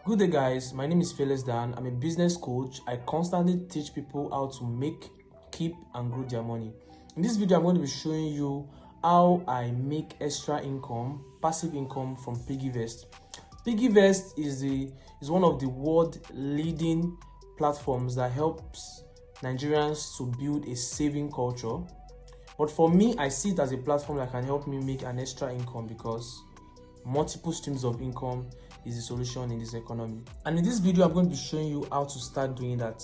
Good day, guys. My name is Felix Dan. I'm a business coach. I constantly teach people how to make, keep, and grow their money. In this video, I'm going to be showing you how I make extra income, passive income from Piggyvest. Piggyvest is one of the world leading platforms that helps Nigerians to build a saving culture. But for me, I see it as a platform that can help me make an extra income because multiple streams of income is the solution in this economy. And in this video, I'm going to be showing you how to start doing that.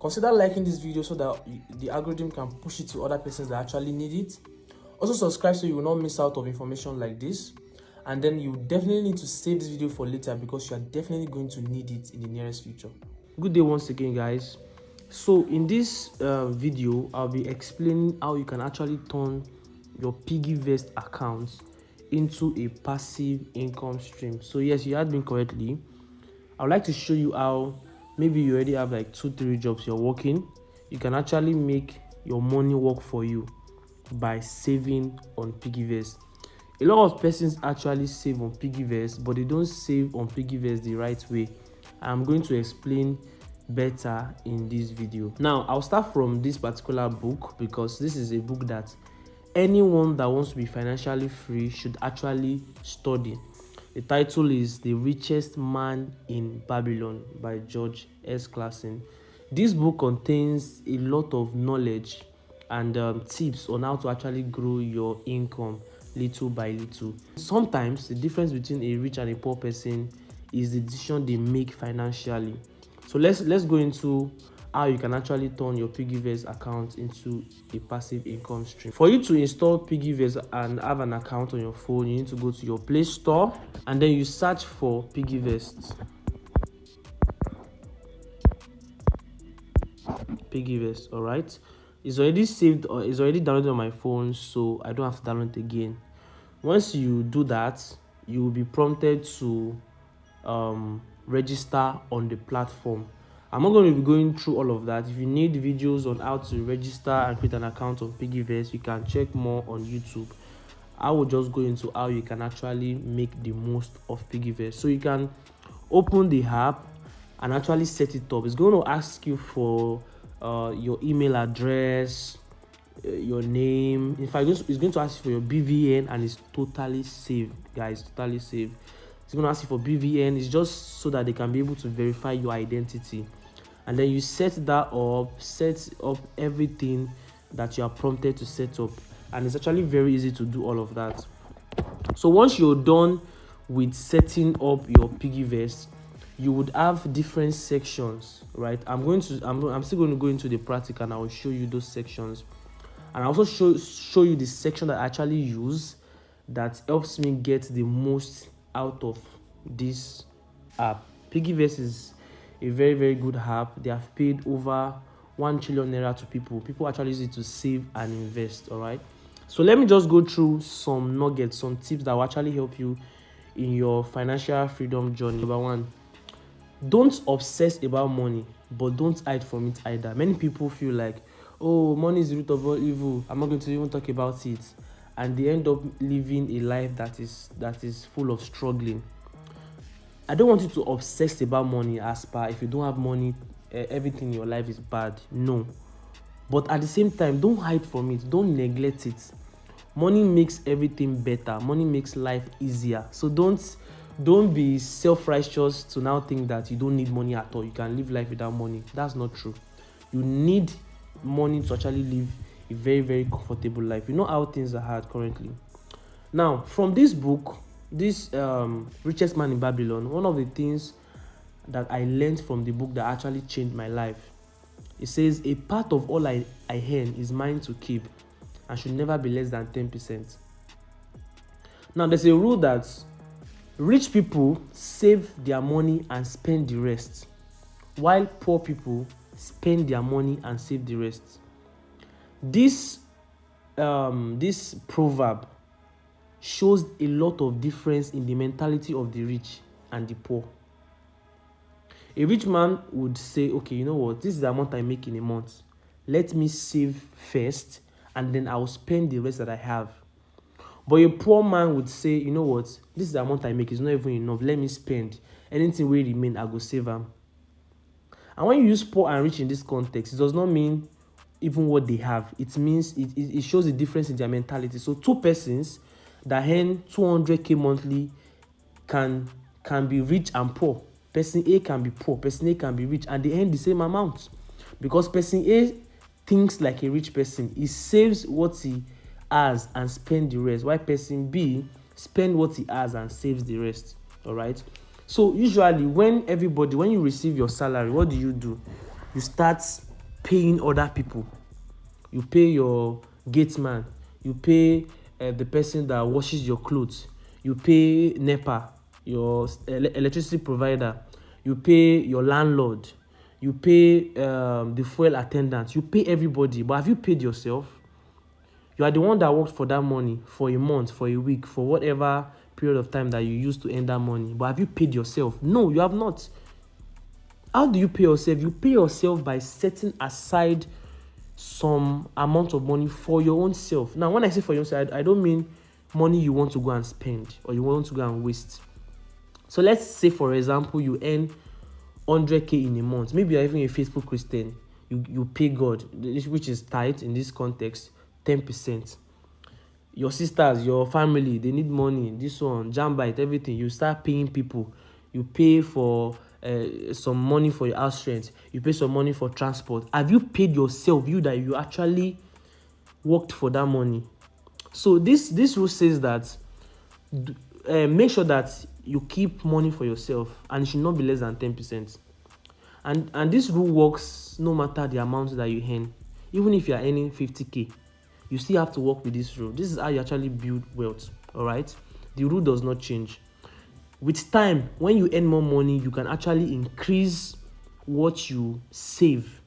Consider liking this video so that the algorithm can push it to other persons that actually need it. Also subscribe so you will not miss out of information like this. And then you definitely need to save this video for later because you are definitely going to need it in the nearest future. Good day once again, guys. So in this video, I'll be explaining how you can actually turn your Piggyvest account into a passive income stream. So yes, you heard me correctly. I would like to show you how maybe you already have like 2-3 jobs you're working. You can actually make your money work for you by saving on Piggyvest. A lot of persons actually save on Piggyvest, but they don't save on Piggyvest the right way. I'm going to explain better in this video. Now I'll start from this particular book because this is a book that anyone that wants to be financially free should actually study. The title is The Richest Man in Babylon by George S. Clason. This book contains a lot of knowledge and tips on how to actually grow your income little by little. Sometimes the difference between a rich and a poor person is the decision they make financially. So let's go into how you can actually turn your Piggyvest account into a passive income stream. For you to install Piggyvest and have an account on your phone, you need to go to your Play Store and then you search for Piggyvest. Piggyvest, all right. It's already saved or it's already downloaded on my phone, so I don't have to download it again. Once you do that, you will be prompted to register on the platform. I'm not going to be going through all of that. If you need videos on how to register and create an account on Piggyvest, you can check more on YouTube. I will just go into how you can actually make the most of Piggyvest. So you can open the app and actually set it up. It's going to ask you for your email address, your name. In fact, it's going to ask you for your BVN, and it's totally saved, guys. Totally saved. It's going to ask you for BVN. It's just so that they can be able to verify your identity. And then you set up everything that you are prompted to set up, and it's actually very easy to do all of that. So once you're done with setting up your Piggyvest, you would have different sections, right? I'm still going to go into the practical and I will show you those sections, and I'll also show you the section that I actually use that helps me get the most out of this app. Piggyvest is a very, very good app. They have paid over 1 trillion naira to people. People actually use it to save and invest. All right. So let me just go through some nuggets, some tips that will actually help you in your financial freedom journey. Number one, don't obsess about money, but don't hide from it either. Many people feel like, oh, money is the root of all evil, I'm not going to even talk about it, and they end up living a life that is full of struggling. I don't want you to obsess about money as per if you don't have money, everything in your life is bad. No. But at the same time, don't hide from it. Don't neglect it. Money makes everything better. Money makes life easier. So don't be self-righteous to now think that you don't need money at all. You can live life without money. That's not true. You need money to actually live a very, very comfortable life. You know how things are hard currently. Now, from this book, this Richest Man in Babylon, one of the things that I learned from the book that actually changed my life, it says a part of all I earn is mine to keep and should never be less than 10%. Now there's a rule that rich people save their money and spend the rest, while poor people spend their money and save the rest. This proverb shows a lot of difference in the mentality of the rich and the poor. A rich man would say, okay, you know what, this is the amount I make in a month. Let me save first and then I'll spend the rest that I have. But a poor man would say, you know what, this is the amount I make, it's not even enough, let me spend. Anything will remain, I go save am. And when you use poor and rich in this context, it does not mean even what they have. It means it shows the difference in their mentality. So two persons that earn 200k monthly can be rich and poor. Person A can be poor, person A can be rich, and they earn the same amount. Because person A thinks like a rich person. He saves what he has and spend the rest, while person B spend what he has and saves the rest. All right. So usually when you receive your salary, what do? You start paying other people. You pay your gate man, you pay the person that washes your clothes, you pay NEPA, your electricity provider, you pay your landlord, you pay the fuel attendant, you pay everybody. But have you paid yourself? You are the one that worked for that money for a month, for a week, for whatever period of time that you used to earn that money. But have you paid yourself? No, you have not. How do you pay yourself? You pay yourself by setting aside some amount of money for your own self. Now, when I say for yourself, I don't mean money you want to go and spend or you want to go and waste. So let's say, for example, you earn 100k in a month. Maybe you're even a faithful Christian. You pay God, which is tithe in this context, 10%. Your sisters, your family, they need money. This one, Jambite, everything. You start paying people. You pay for some money for your house rent. You pay some money for transport. Have you paid yourself? You that you actually worked for that money. So this rule says that make sure that you keep money for yourself, and it should not be less than 10%. And this rule works no matter the amount that you earn. Even if you are earning 50k, you still have to work with this rule. This is how you actually build wealth. All right, the rule does not change. With time, when you earn more money, you can actually increase what you save,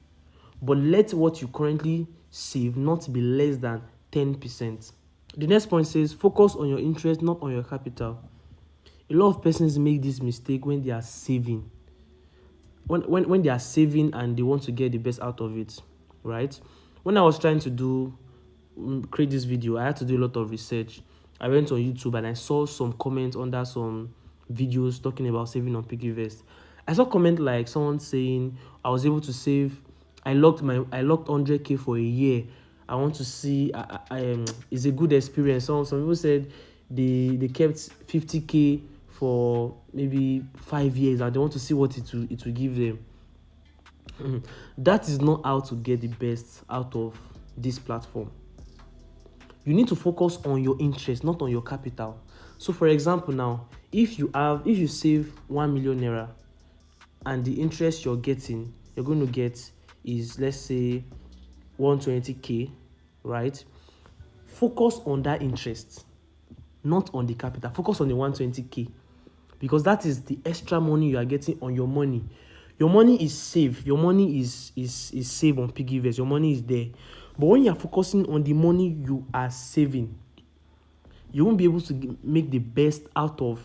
but let what you currently save not be less than 10%. The next point says focus on your interest, not on your capital. A lot of persons make this mistake when they are saving. When they are saving and they want to get the best out of it, right? When I was trying to create this video, I had to do a lot of research. I went on YouTube and I saw some comments under some videos talking about saving on Piggyvest. I saw comment like someone saying I was able to save. I locked 100k for a year. I want to see. It's a good experience. Some people said they kept 50k for maybe 5 years and they want to see what it will give them. That is not how to get the best out of this platform. You need to focus on your interest, not on your capital. So for example, now if you save 1 million naira and the interest you're going to get is, let's say, 120k, right? Focus on that interest, not on the capital. Focus on the 120k, because that is the extra money you are getting on your money. Your money is safe. Your money is safe on Piggyvest. Your money is there. But when you are focusing on the money you are saving, you won't be able to make the best out of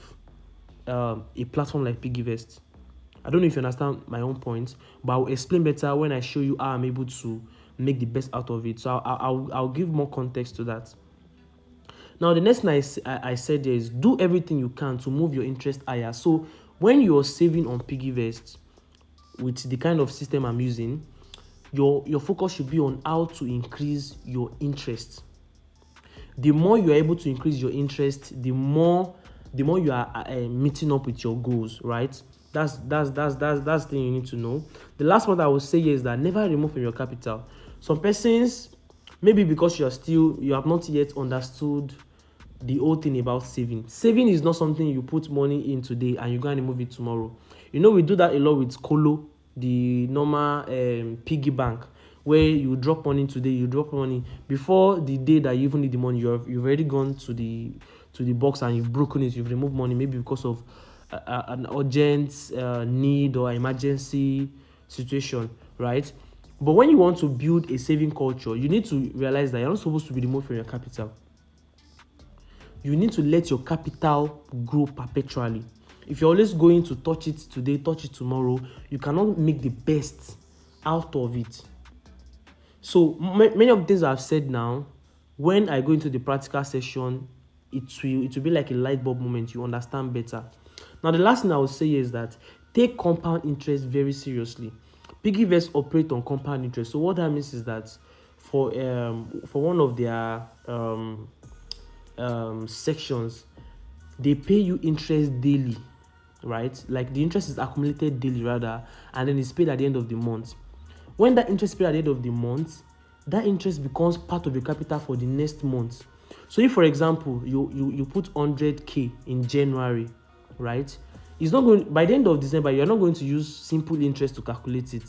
a platform like Piggyvest. I don't know if you understand my own point, but I'll explain better when I show you how I'm able to make the best out of it. So I'll give more context to that. Now, the next thing I said there is do everything you can to move your interest higher. So when you're saving on Piggyvest with the kind of system I'm using, your focus should be on how to increase your interest. The more you are able to increase your interest, the more you are meeting up with your goals, right? That's the thing you need to know. The last one I will say is that never remove from your capital. Some persons, maybe because you have not yet understood the whole thing about saving. Saving is not something you put money in today and you're going to remove it tomorrow. We do that a lot with Colo, the normal piggy bank, where you drop money today, you drop money before the day that you even need the money. You've already gone to the box and you've broken it. You've removed money, maybe because of an urgent need or emergency situation, right? But when you want to build a saving culture, you need to realize that you're not supposed to be removed from your capital. You need to let your capital grow perpetually. If you're always going to touch it today, touch it tomorrow, you cannot make the best out of it. So many of the things I've said now, when I go into the practical session, it will be like a light bulb moment. You understand better. Now, the last thing I would say is that take compound interest very seriously. Piggyvest operate on compound interest. So what that means is that for one of their sections, they pay you interest daily, right? Like the interest is accumulated daily rather, and then it's paid at the end of the month. When that interest is paid at the end of the month, that interest becomes part of your capital for the next month. So if, for example, you put 100k in January, right? It's not going, by the end of December, you're not going to use simple interest to calculate it.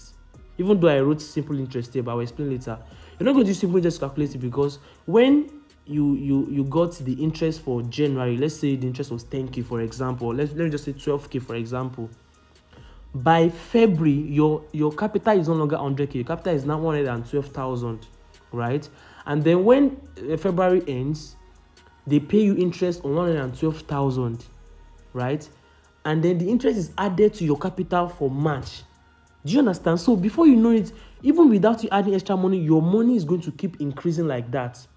Even though I wrote simple interest here, but I'll explain later. You're not going to use simple interest to calculate it, because when you got the interest for January, let's say the interest was 10k, for example. Let me just say 12k, for example. By February, your capital is no longer 100k. Your capital is now 112,000, right? And then when February ends, they pay you interest on 112,000, right? And then the interest is added to your capital for March. Do you understand? So before you know it, even without you adding extra money, your money is going to keep increasing like that.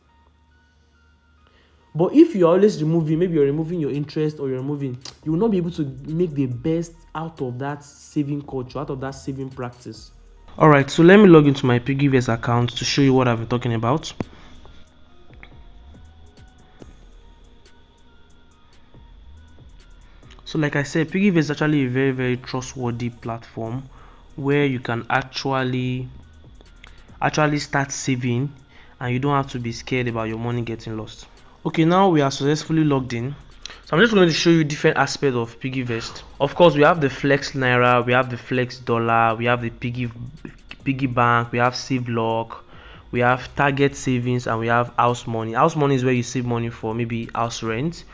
But if you're always removing, maybe you're removing your interest, or you will not be able to make the best out of that saving culture, out of that saving practice. All right, so let me log into my Piggyvest account to show you what I've been talking about. So like I said, Piggyvest is actually a very, very trustworthy platform where you can actually start saving, and you don't have to be scared about your money getting lost. Okay, now we are successfully logged in. So I'm just going to show you different aspects of Piggyvest. Of course, we have the Flex Naira, we have the Flex Dollar, we have the Piggy Bank, we have SaveLock, we have Target Savings, and we have House Money. House Money is where you save money for maybe house rent.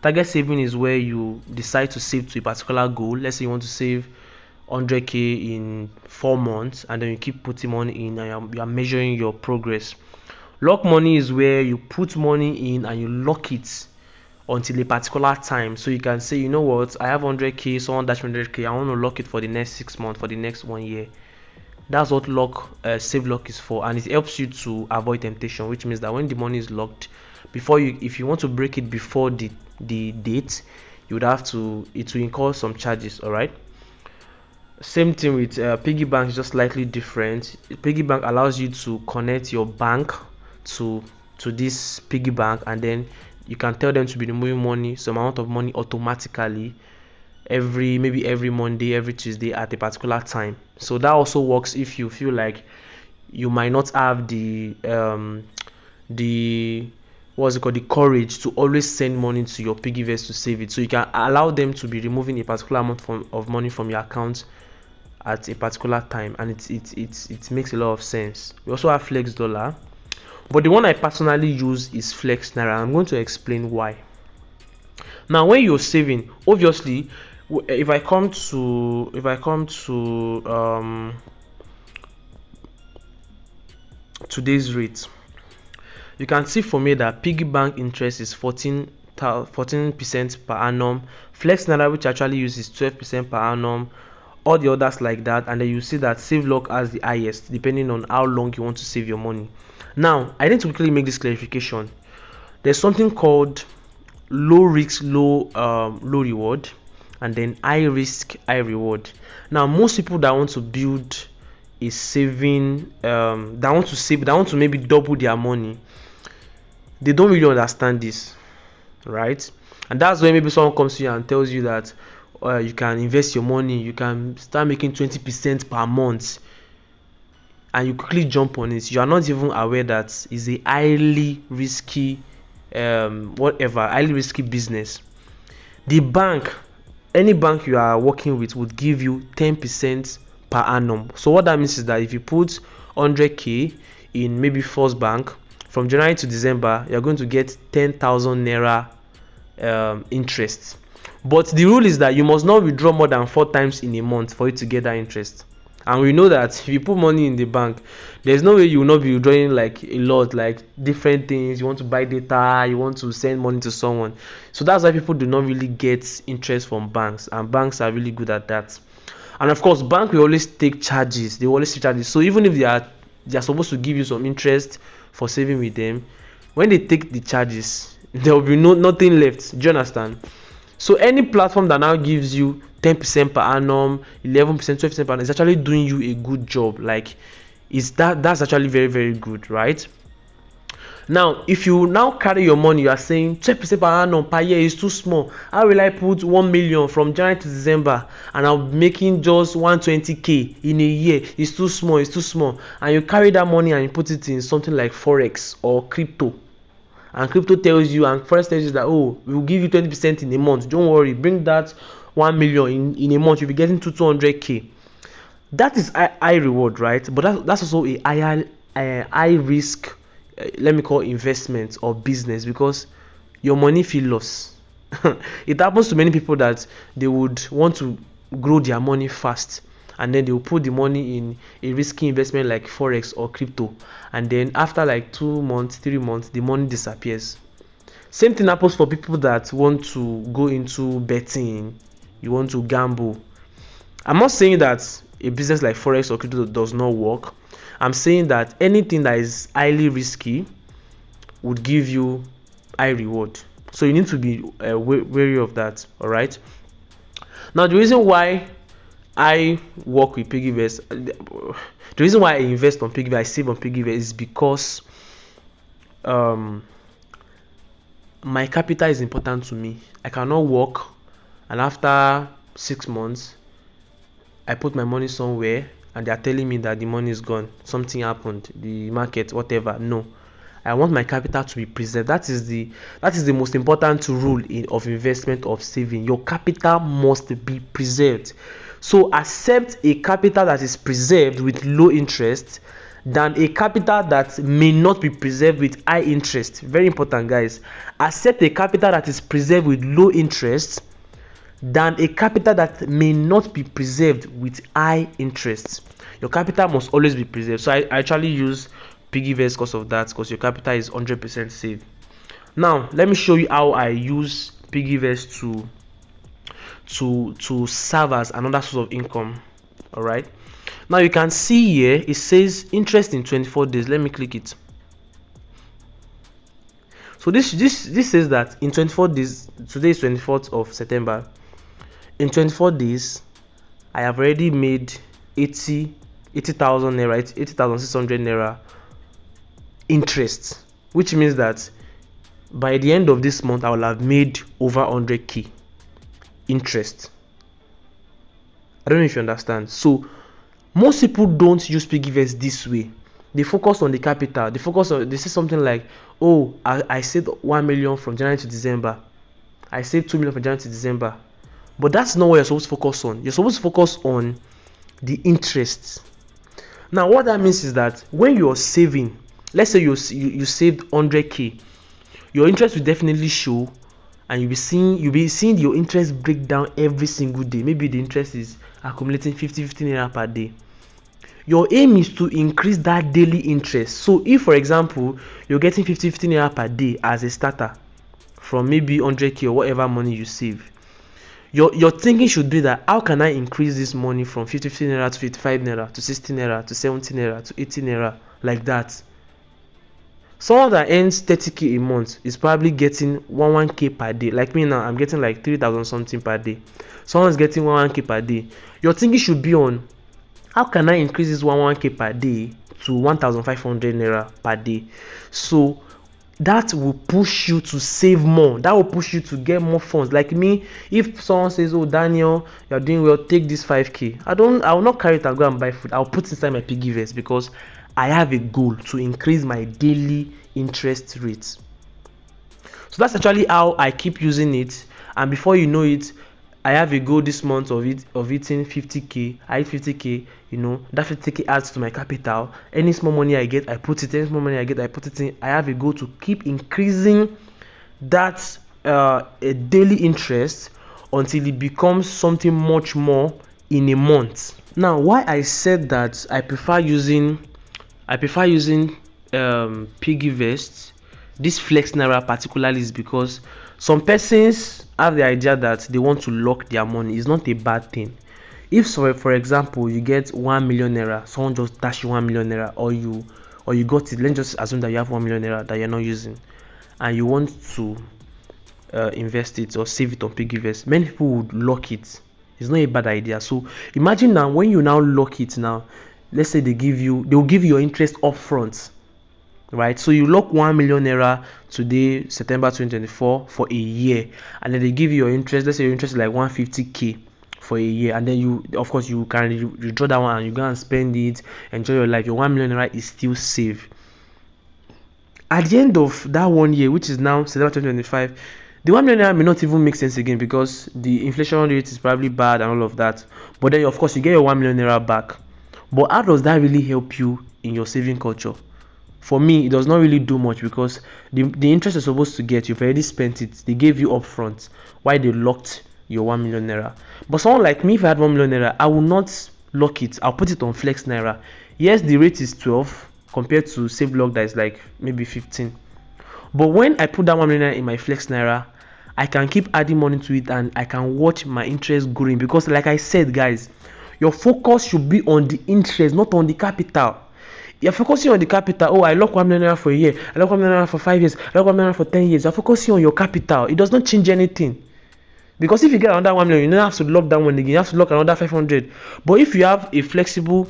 Target Saving is where you decide to save to a particular goal. Let's say you want to save 100k in 4 months, and then you keep putting money in, and you are measuring your progress. Lock money is where you put money in and you lock it until a particular time. So you can say, you know what, I have 100k, someone dash 100k, I want to lock it for the next 6 months, for the next 1 year. That's what save lock is for, and it helps you to avoid temptation, which means that when the money is locked, if you want to break it before the date, you would have to, it will incur some charges. All right. Same thing with Piggy Bank, is just slightly different. Piggy Bank allows you to connect your bank to this Piggy Bank, and then you can tell them to be removing money, some amount of money automatically every Monday, every Tuesday at a particular time. So that also works if you feel like you might not have the courage to always send money to your Piggyvest to save it. So you can allow them to be removing a particular amount of money from your account at a particular time, and it makes a lot of sense. We also have Flex Dollar, but the one I personally use is Flex Naira. I'm going to explain why. Now, when you're saving, obviously, if I come to today's rate, you can see for me that Piggy Bank interest is 14% per annum. Flex Naira, which I actually use, is 12% per annum. All the others like that, and then you see that SaveLock has the highest, depending on how long you want to save your money. Now, I need to quickly make this clarification. There's something called low risk, low reward, and then high risk, high reward. Now, most people that want to build a saving, that want to maybe double their money, they don't really understand this, right? And that's when maybe someone comes to you and tells you that you can invest your money, you can start making 20% per month, and you quickly jump on it. You are not even aware that it's a highly risky highly risky business. The bank, any bank you are working with, would give you 10% per annum. So what that means is that if you put 100k in maybe First Bank, from January to December, you're going to get 10,000 naira interest. But the rule is that you must not withdraw more than 4 times in a month for you to get that interest. And we know that if you put money in the bank, there's no way you will not be withdrawing like a lot, like different things. You want to buy data, you want to send money to someone. So that's why people do not really get interest from banks, and banks are really good at that. And of course, bank will always take charges. They will always take charges. So even if they are supposed to give you some interest for saving with them, when they take the charges, there will be nothing left. Do you understand? So any platform that now gives you 10% per annum, 11%, 12% per annum is actually doing you a good job. Like, that's actually very, very good, right? Now, if you now carry your money, you are saying 12% per annum per year is too small. How will I put 1 million from January to December and I'm making just 120k in a year? It's too small, it's too small. And you carry that money and you put it in something like Forex or crypto. And crypto tells you, and Forex tells you that, oh, we'll give you 20% in a month. Don't worry, bring that 1 million in a month, you'll be getting to 200k. That is high reward, right? But that's also a high risk, let me call investment or business, because your money feel loss. It happens to many people that they would want to grow their money fast, and then they will put the money in a risky investment like Forex or crypto, and then after like 2 months, 3 months, the money disappears. Same thing happens for people that want to go into betting. You want to gamble. I'm not saying that a business like Forex or crypto does not work. I'm saying that anything that is highly risky would give you high reward. So you need to be wary of that. All right. Now, the reason why I work with Piggyvest, the reason why I invest on Piggyvest, I save on Piggyvest, is because my capital is important to me. I cannot work and after 6 months I put my money somewhere and they are telling me that the money is gone, something happened, the market, whatever. No, I want my capital to be preserved. That is the most important rule of investment, of saving. Your capital must be preserved. So accept a capital that is preserved with low interest than a capital that may not be preserved with high interest. Very important, guys. Accept a capital that is preserved with low interest than a capital that may not be preserved with high interest. Your capital must always be preserved. So I actually use Piggyvest because of that, because your capital is 100% safe. Now let me show you how I use Piggyvest to serve as another source of income. All right, now you can see here it says interest in 24 days. Let me click it. So this says that in 24 days, today is 24th of September, in 24 days I have already made 80,000 naira, 80,600 naira interest, which means that by the end of this month I will have made over 100k interest. I don't know if you understand. So most people don't use Piggyvest this way. They focus on the capital. They say something like, oh, I saved 1 million from January to December, I saved 2 million from January to December. But that's not what you're supposed to focus on. You're supposed to focus on the interest. Now what that means is that when you're saving, let's say you saved 100k, your interest will definitely show, and you'll be seeing your interest break down every single day. Maybe the interest is accumulating 50 naira per day. Your aim is to increase that daily interest. So if, for example, you're getting 50 naira per day as a starter from maybe 100k or whatever money you save, your thinking should be that, how can I increase this money from 50 naira to 55 naira to 60 naira to 70 naira to 80 naira, like that. Someone that earns 30k a month is probably getting 1k per day. Like me now, I'm getting like 3,000 something per day. Someone's getting 1k per day. Your thinking should be on, how can I increase this 1k per day to 1,500 naira per day? So that will push you to save more. That will push you to get more funds. Like me, if someone says, oh Daniel, you're doing well, take this 5k, I will not carry it and go and buy food. I'll put it inside my Piggyvest because I have a goal to increase my daily interest rates. So that's actually how I keep using it, and before you know it, I have a goal this month of hitting 50k. I hit 50k, that 50k adds to my capital. Any small money I get, I put it. Any small money I get, I put it in. I have a goal to keep increasing that a daily interest until it becomes something much more in a month. Now, why I said that I prefer using Piggyvest, this Flex Naira particularly, is because some persons have the idea that they want to lock their money. It's not a bad thing. If, so, for example, you get 1 million naira, someone just dash you 1 million naira, or you got it, let's just assume that you have 1 million naira that you're not using, and you want to invest it or save it on Piggyvest, many people would lock it. It's not a bad idea. So imagine now, when you now lock it now, let's say they will give you your interest upfront, right? So you lock 1 million naira today, September 2024, for a year, and then they give you your interest. Let's say your interest is like 150k for a year, and then you, of course, you can withdraw that one and you go and spend it, enjoy your life. Your 1 million naira is still safe. At the end of that 1 year, which is now September 2025, the 1 million naira may not even make sense again, because the inflation rate is probably bad and all of that. But then, of course, you get your 1 million naira back. But how does that really help you in your saving culture? For me, it does not really do much, because the interest you're supposed to get, you've already spent it. They gave you upfront, why they locked your 1 million naira. But someone like me, if I had 1 million naira, I will not lock it. I'll put it on Flex Naira. Yes, the rate is 12 compared to Save Block that is like maybe 15. But when I put that 1 million naira in my Flex Naira, I can keep adding money to it and I can watch my interest growing. Because like I said, guys, your focus should be on the interest, not on the capital. You're focusing on the capital. Oh, I lock 1 million naira for a year, I lock 1 million naira for 5 years, I lock 1 million naira for 10 years. You're focusing on your capital. It does not change anything. Because if you get another 1 million, you don't have to lock that one again. You have to lock another 500. But if you have a flexible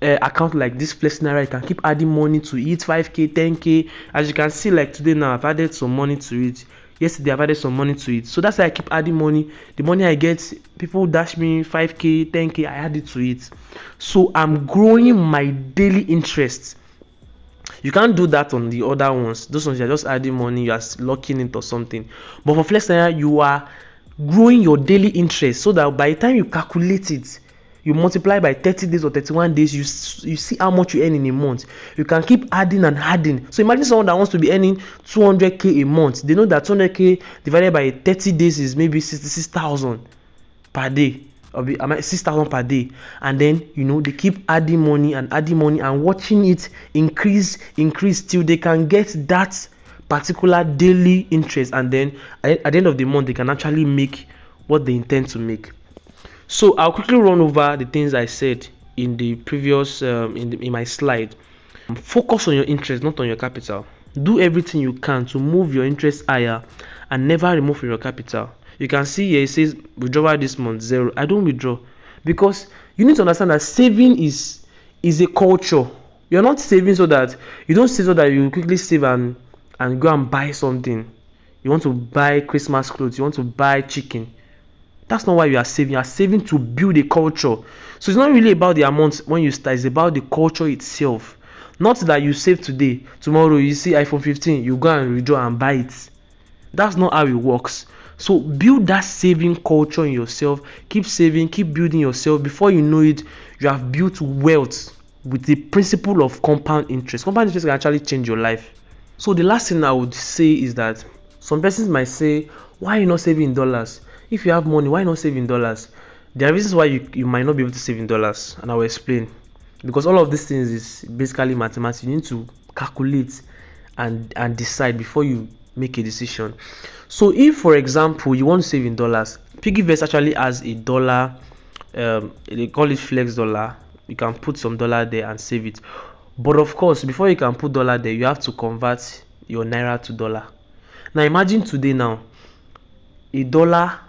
account like this Flex Naira, you can keep adding money to it, 5k, 10k. As you can see, like today now, I've added some money to it. Yesterday, I've added some money to it. So that's why I keep adding money. The money I get, people dash me 5k, 10k, I add it to it. So I'm growing my daily interest. You can't do that on the other ones. Those ones, you're just adding money, you're locking it or something. But for Flex Naira, you are growing your daily interest, so that by the time you calculate it, you multiply by 30 days or 31 days, you see how much you earn in a month. You can keep adding and adding. So imagine someone that wants to be earning 200k a month. They know that 200k divided by 30 days is maybe 66,000 per day, or 6,000 per day. And then, they keep adding money and watching it increase till they can get that particular daily interest, and then at the end of the month they can actually make what they intend to make. So I'll quickly run over the things I said in the previous in my slide. Focus on your interest, not on your capital. Do everything you can to move your interest higher and never remove from your capital. You can see here it says withdrawal this month 0. I don't withdraw, because you need to understand that saving is a culture. You're not saving so that you don't save so that you quickly save and go and buy something. You want to buy Christmas clothes, you want to buy chicken. That's not why you are saving. You are saving to build a culture. So it's not really about the amount when you start, it's about the culture itself. Not that you save today, tomorrow you see iPhone 15, you go and withdraw and buy it. That's not how it works. So build that saving culture in yourself. Keep saving, keep building yourself. Before you know it, you have built wealth with the principle of compound interest. Compound interest can actually change your life. So the last thing I would say is that some persons might say, why are you not saving in dollars? If you have money, why not save in dollars? There are reasons why you might not be able to save in dollars, and I will explain. Because all of these things is basically mathematics. You need to calculate and decide before you make a decision. So if, for example, you want to save in dollars, Piggyvest actually has a dollar, they call it flex dollar. You can put some dollar there and save it. But of course, before you can put dollar there, you have to convert your naira to dollar. Now imagine today now, a dollar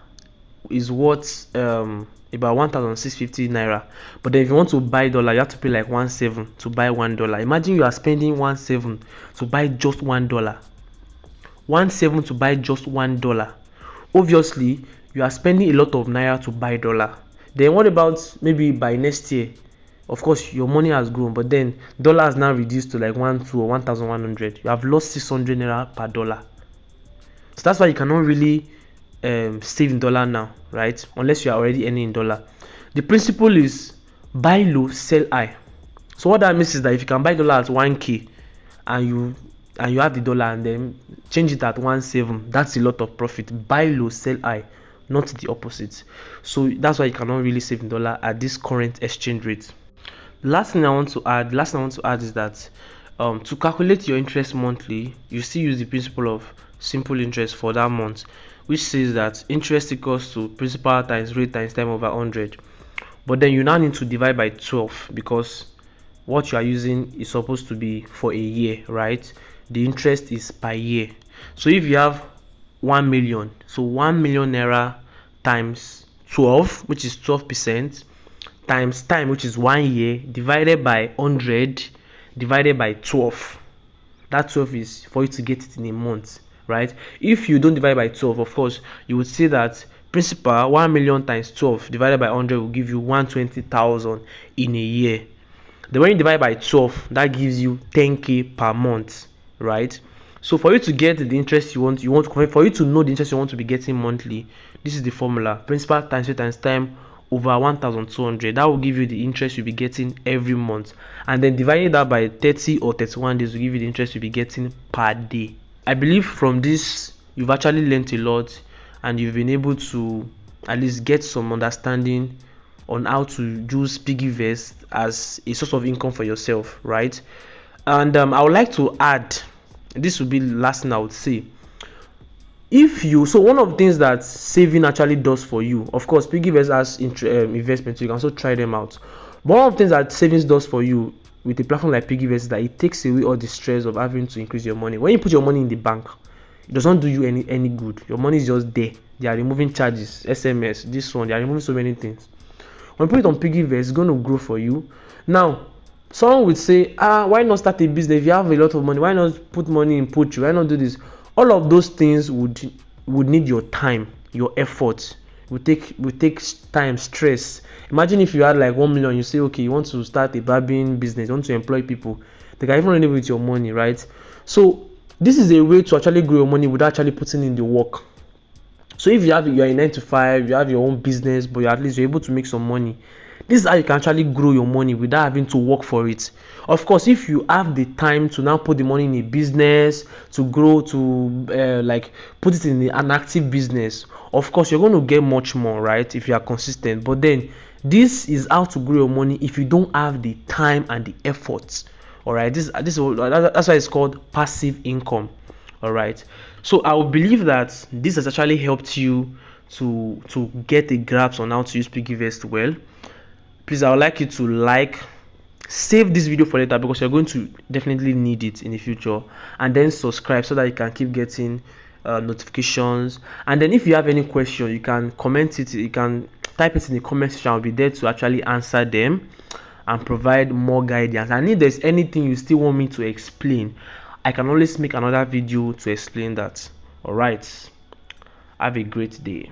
is worth about 1,650 naira. But then if you want to buy dollar, you have to pay like 1.7 to buy $1. Imagine you are spending 1.7 to buy just $1. 1.7 to buy just $1. Obviously, you are spending a lot of naira to buy dollar. Then what about maybe by next year? Of course, your money has grown, but then dollar has now reduced to like 1,200 or 1,100. You have lost 600 naira per dollar. So that's why you cannot really save in dollar now, right? Unless you are already earning in dollar. The principle is buy low, sell high. So what that means is that if you can buy dollar at 1k and you have the dollar and then change it at 1.7, that's a lot of profit. Buy low, sell high, not the opposite. So that's why you cannot really save in dollar at this current exchange rate. The last thing I want to add is that to calculate your interest monthly, you still use the principle of simple interest for that month, which says that interest equals to principal times rate times time over 100. But then you now need to divide by 12, because what you are using is supposed to be for a year, right? The interest is per year. So if you have 1 million, so 1 million naira times 12, which is 12%, times time, which is 1 year, divided by 100, divided by 12. That 12 is for you to get it in a month, right? If you don't divide by 12, of course, you would see that principal 1 million times 12 divided by 100 will give you 120,000 in a year. Then when you divide by 12, that gives you 10k per month, right? So for you to get the interest you want for you to know the interest you want to be getting monthly, this is the formula: principal times rate times time over 1,200. That will give you the interest you'll be getting every month, and then dividing that by 30 or 31 days will give you the interest you'll be getting per day. I believe from this you've actually learned a lot, and you've been able to at least get some understanding on how to use Piggyvest as a source of income for yourself, right? And I would like to add, this will be the last thing I would say. So one of the things that saving actually does for you, of course, Piggyvest has investment, so you can also try them out. But one of the things that savings does for you with a platform like Piggyvest is that it takes away all the stress of having to increase your money. When you put your money in the bank, it does not do you any good. Your money is just there. They are removing charges, SMS, this one, they are removing so many things. When you put it on Piggyvest, it's going to grow for you. Now, someone would say, why not start a business? If you have a lot of money, why not put money in Pochi? Why not do this? All of those things would need your time, your effort. Would take time, stress. Imagine if you had like 1 million, you say, okay, you want to start a barbing business, you want to employ people. They can even run it with your money, right? So this is a way to actually grow your money without actually putting in the work. So if you're a 9 to 5, you have your own business, but at least you're able to make some money. This is how you can actually grow your money without having to work for it. Of course, if you have the time to now put the money in a business, to grow, to like put it in an active business, of course you're going to get much more, right, if you are consistent. But then this is how to grow your money if you don't have the time and the effort. All right, that's why it's called passive income. All right, so I will believe that this has actually helped you to get a grasp on how to use Piggyvest well. Please, I would like you to save this video for later, because you're going to definitely need it in the future, and then subscribe so that you can keep getting notifications. And then if you have any question, you can comment it, you can type it in the comment section. I'll be there to actually answer them and provide more guidance. And if there's anything you still want me to explain, I can always make another video to explain that. All right, have a great day.